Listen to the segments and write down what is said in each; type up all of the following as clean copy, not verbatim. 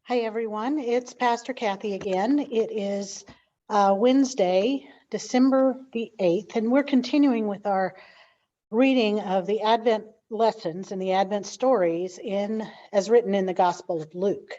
Hi, everyone. It's Pastor Kathy again. It is Wednesday, December the 8th, and we're continuing with our reading of the Advent lessons and the Advent stories as written in the Gospel of Luke.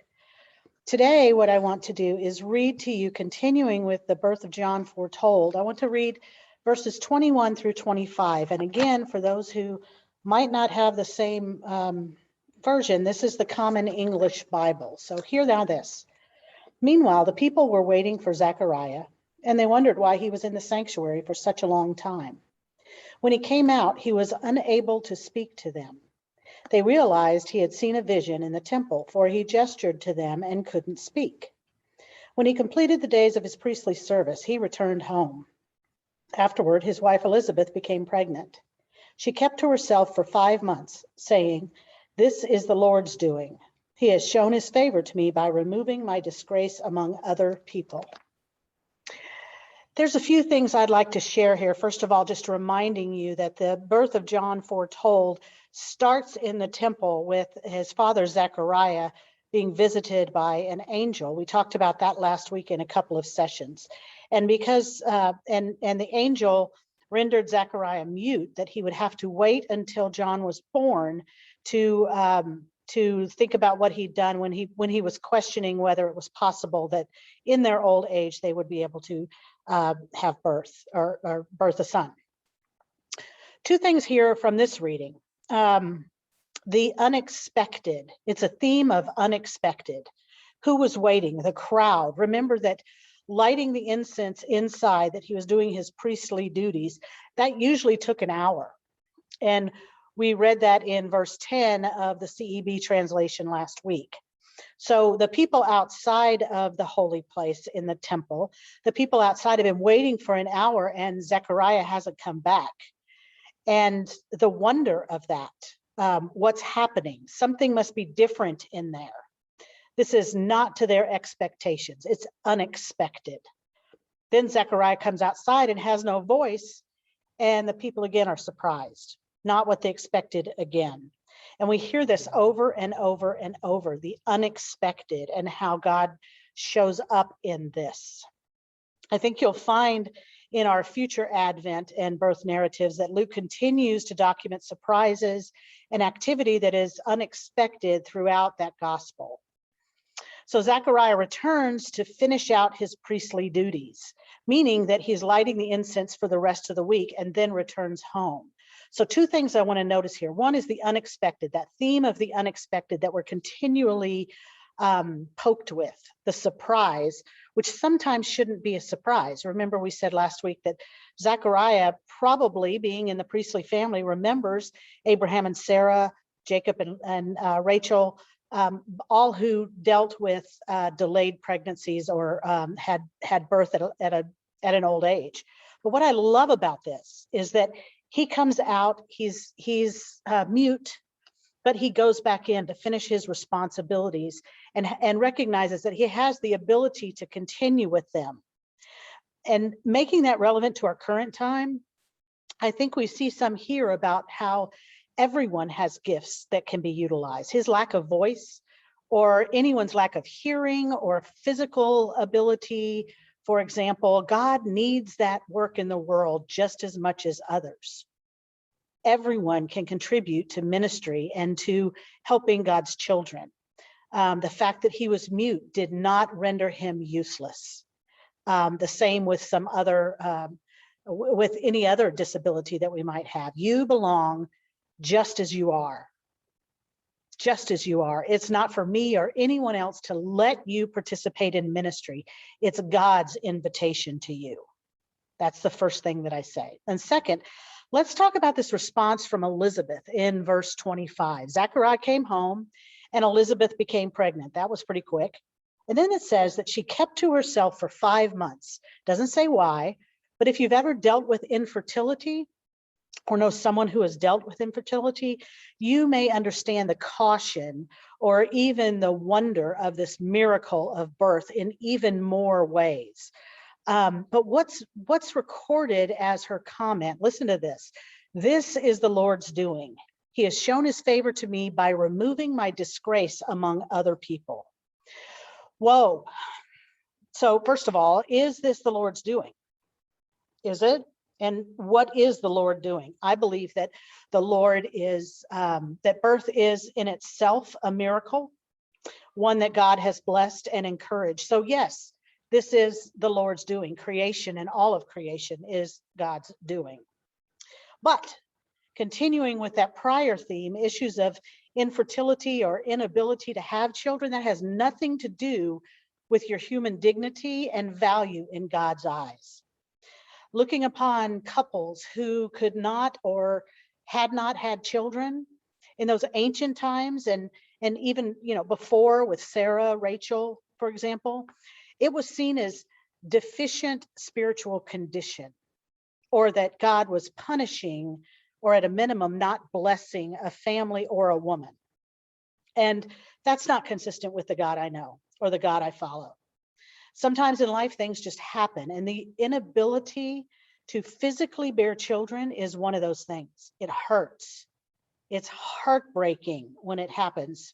Today, what I want to do is read to you, continuing with the birth of John foretold. I want to read verses 21 through 25. And again, for those who might not have the same version, this is the Common English Bible. So hear thou this. Meanwhile, the people were waiting for Zechariah, and they wondered why he was in the sanctuary for such a long time. When he came out, he was unable to speak to them. They realized he had seen a vision in the temple, for he gestured to them and couldn't speak. When he completed the days of his priestly service, he returned home. Afterward, his wife Elizabeth became pregnant. She kept to herself for 5 months, saying, "This is the Lord's doing. He has shown his favor to me by removing my disgrace among other people." There's a few things I'd like to share here. First of all, just reminding you that the birth of John foretold starts in the temple with his father Zechariah being visited by an angel. We talked about that last week in a couple of sessions. And because and the angel rendered Zechariah mute, that he would have to wait until John was born to think about what he'd done when he was questioning whether it was possible that in their old age they would be able to have birth or birth a son. Two things here from this reading. The unexpected. It's a theme of unexpected. Who was waiting? The crowd. Remember that lighting the incense inside, that he was doing his priestly duties, that usually took an hour. And we read that in verse 10 of the CEB translation last week. So the people outside of the holy place in the temple, the people outside of him waiting for an hour, and Zechariah hasn't come back. And the wonder of that, what's happening? Something must be different in there. This is not to their expectations. It's unexpected. Then Zechariah comes outside and has no voice, and the people again are surprised. Not what they expected again. And we hear this over and over and over, the unexpected and how God shows up in this. I think you'll find in our future Advent and birth narratives that Luke continues to document surprises and activity that is unexpected throughout that gospel. So Zechariah returns to finish out his priestly duties, meaning that he's lighting the incense for the rest of the week and then returns home. So two things I want to notice here. One is the unexpected, that theme of the unexpected that we're continually poked with, the surprise, which sometimes shouldn't be a surprise. Remember, we said last week that Zechariah, probably being in the priestly family, remembers Abraham and Sarah, Jacob and Rachel, all who dealt with delayed pregnancies or had birth at an old age. But what I love about this is that he comes out, he's mute, but he goes back in to finish his responsibilities and recognizes that he has the ability to continue with them. And making that relevant to our current time, I think we see some here about how everyone has gifts that can be utilized. His lack of voice, or anyone's lack of hearing or physical ability, for example, God needs that work in the world just as much as others. Everyone can contribute to ministry and to helping God's children. The fact that he was mute did not render him useless. The same with some other, with any other disability that we might have. You belong just as you are. Just as you are. It's not for me or anyone else to let you participate in ministry. It's God's invitation to you. That's the first thing that I say. And second, let's talk about this response from Elizabeth in verse 25. Zechariah came home and Elizabeth became pregnant. That was pretty quick. And then it says that she kept to herself for 5 months. Doesn't say why, but if you've ever dealt with infertility, or know someone who has dealt with infertility, you may understand the caution or even the wonder of this miracle of birth in even more ways. But what's recorded as her comment, listen to this. "This is the Lord's doing. He has shown his favor to me by removing my disgrace among other people." Whoa. So first of all, is this the Lord's doing? Is it? And what is the Lord doing? I believe that the Lord is, that birth is in itself a miracle, one that God has blessed and encouraged. So yes, this is the Lord's doing. Creation and all of creation is God's doing. But continuing with that prior theme, issues of infertility or inability to have children, that has nothing to do with your human dignity and value in God's eyes. Looking upon couples who could not or had not had children in those ancient times, and even before, with Sarah, Rachel, for example, it was seen as deficient spiritual condition, or that God was punishing, or at a minimum not blessing a family or a woman. And that's not consistent with the God I know or the God I follow. Sometimes in life, things just happen, and the inability to physically bear children is one of those things. It hurts. It's heartbreaking when it happens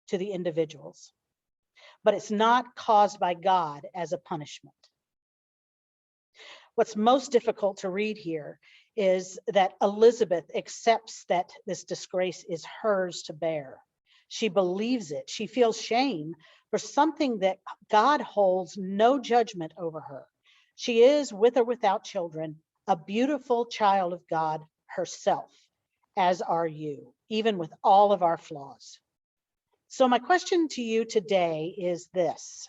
to the individuals, but it's not caused by God as a punishment. What's most difficult to read here is that Elizabeth accepts that this disgrace is hers to bear. She believes it. She feels shame for something that God holds no judgment over her. She is, with or without children, a beautiful child of God herself, as are you, even with all of our flaws. So my question to you today is this: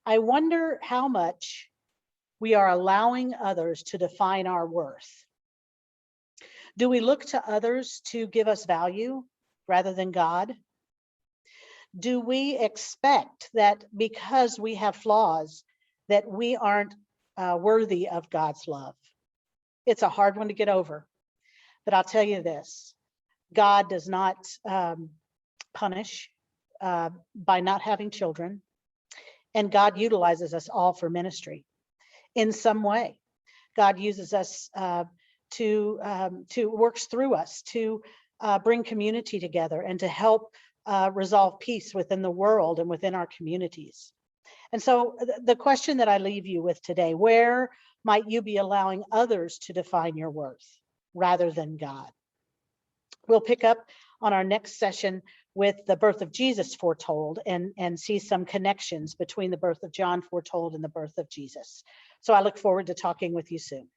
I wonder how much we are allowing others to define our worth. Do we look to others to give us value rather than God? Do we expect that because we have flaws, that we aren't worthy of God's love? It's a hard one to get over, but I'll tell you this: God does not punish by not having children, and God utilizes us all for ministry in some way. God uses us to works through us to bring community together and to help resolve peace within the world and within our communities. And so the question that I leave you with today: where might you be allowing others to define your worth rather than God? We'll pick up on our next session with the birth of Jesus foretold, and see some connections between the birth of John foretold and the birth of Jesus. So I look forward to talking with you soon.